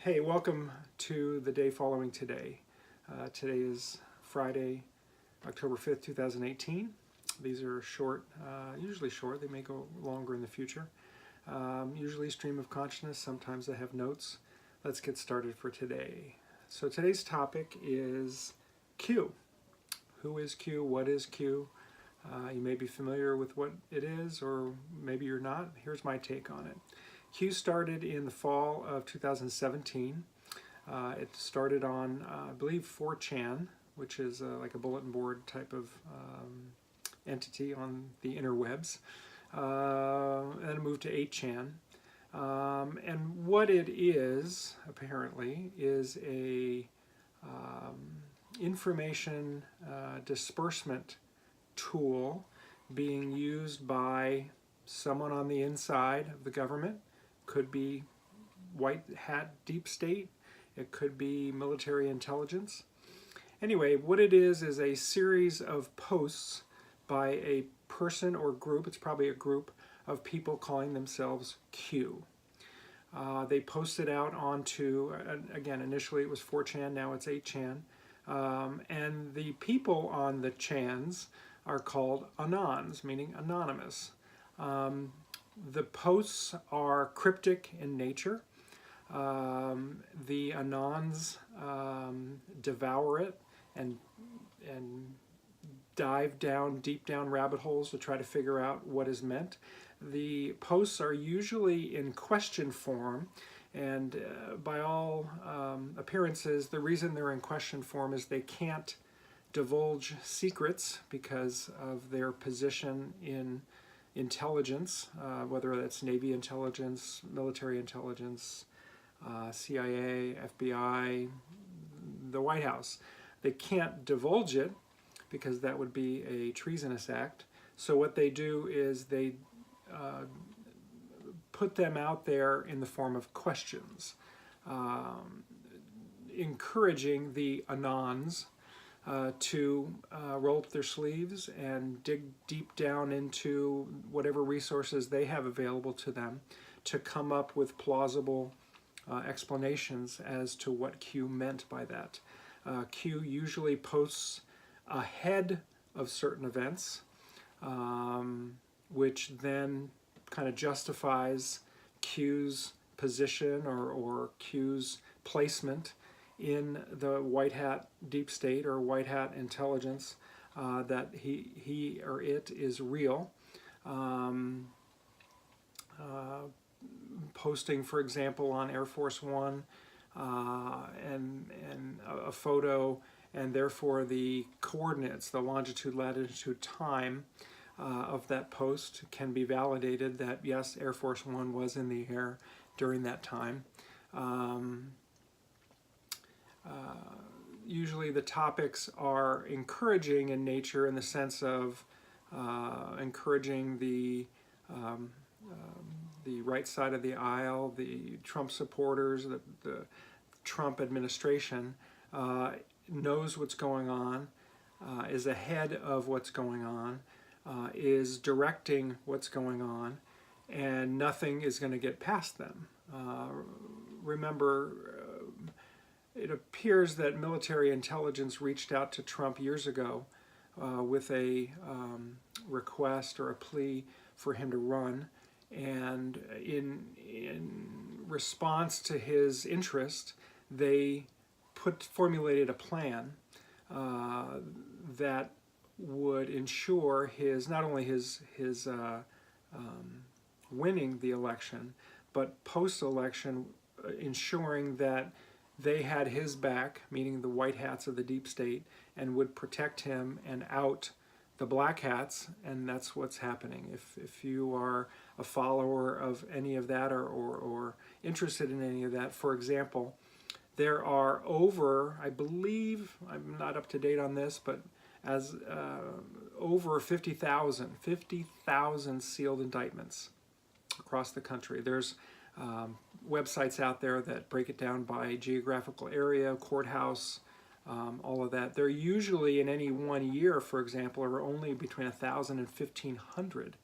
Hey, welcome to the day following today. Today is Friday, October 5th, 2018. These are short, usually short, they may go longer in the future. Usually stream of consciousness, sometimes I have notes. Let's get started for today. So today's topic is Q. Who is Q? What is Q? You may be familiar with what it is, or maybe you're not. Here's my take on it. Q started in the fall of 2017. It started on, I believe, 4chan, which is like a bulletin board type of entity on the interwebs. And it moved to 8chan. And what it is, apparently, is a information disbursement tool being used by someone on the inside of the government. Could be white hat deep state, it could be military intelligence. Anyway, what it is a series of posts by a person or group, it's probably a group of people calling themselves Q. They post it out onto, again, initially it was 4chan, now it's 8chan. And the people on the chans are called anons, meaning anonymous. The posts are cryptic in nature. The anons devour it and dive down, deep down rabbit holes to try to figure out what is meant. The posts are usually in question form, and by all appearances, the reason they're in question form is they can't divulge secrets because of their position in intelligence, whether that's Navy intelligence, military intelligence, CIA, FBI, the White House. They can't divulge it because that would be a treasonous act. So what they do is they put them out there in the form of questions, encouraging the anons to roll up their sleeves and dig deep down into whatever resources they have available to them to come up with plausible explanations as to what Q meant by that. Q usually posts ahead of certain events, which then kind of justifies Q's position or Q's placement in the white hat deep state or white hat intelligence, that he or it is real. Posting, for example, on Air Force One and a photo, and therefore the coordinates, the longitude, latitude, time of that post can be validated that yes, Air Force One was in the air during that time. Usually the topics are encouraging in nature, in the sense of encouraging the right side of the aisle, the Trump supporters, the Trump administration knows what's going on, is ahead of what's going on, is directing what's going on, and nothing is going to get past them. Remember, it appears that military intelligence reached out to Trump years ago with a request or a plea for him to run, and in response to his interest, they formulated a plan that would ensure not only his winning the election, but post-election ensuring that they had his back, meaning the white hats of the deep state, and would protect him and out the black hats. And that's what's happening. If you are a follower of any of that or interested in any of that, for example, there are over, I believe, I'm not up to date on this, but as over 50,000 sealed indictments across the country. There's websites out there that break it down by geographical area, courthouse, all of that. They're usually in any one year, for example, are only between 1,000 and 1,500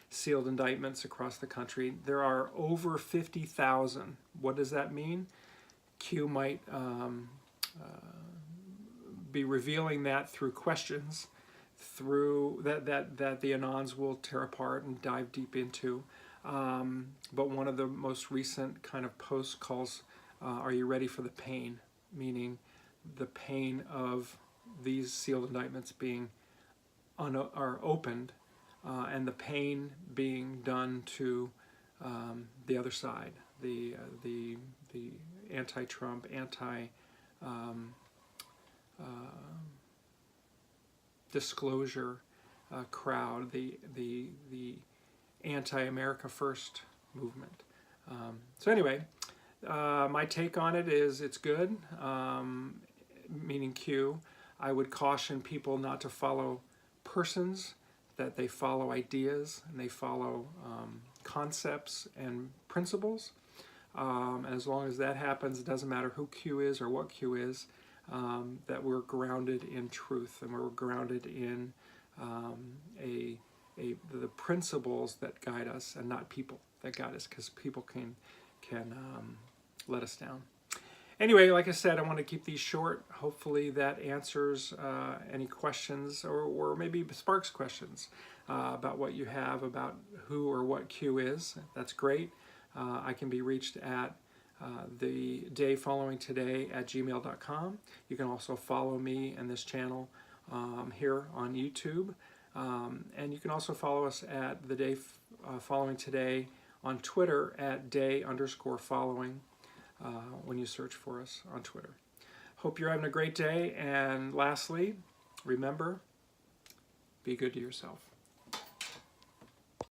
sealed indictments across the country. There are over 50,000. What does that mean? Q might be revealing that through questions, through that the Anons will tear apart and dive deep into. But one of the most recent kind of posts calls, "Are you ready for the pain?" Meaning the pain of these sealed indictments being are opened, and the pain being done to the other side, the anti-Trump, disclosure crowd, the anti-America First movement. So anyway, my take on it is it's good, meaning Q. I would caution people not to follow persons, that they follow ideas and they follow concepts and principles. And as long as that happens, it doesn't matter who Q is or what Q is, that we're grounded in truth and we're grounded in the principles that guide us and not people that guide us, because people can let us down. Anyway, like I said, I want to keep these short. Hopefully that answers any questions or maybe sparks questions about what you have about who or what Q is. That's great. I can be reached at TheDayFollowingToday@gmail.com. You can also follow me and this channel here on YouTube. And you can also follow us at The Day Following Today on Twitter at day_following when you search for us on Twitter. Hope you're having a great day. And lastly, remember, be good to yourself.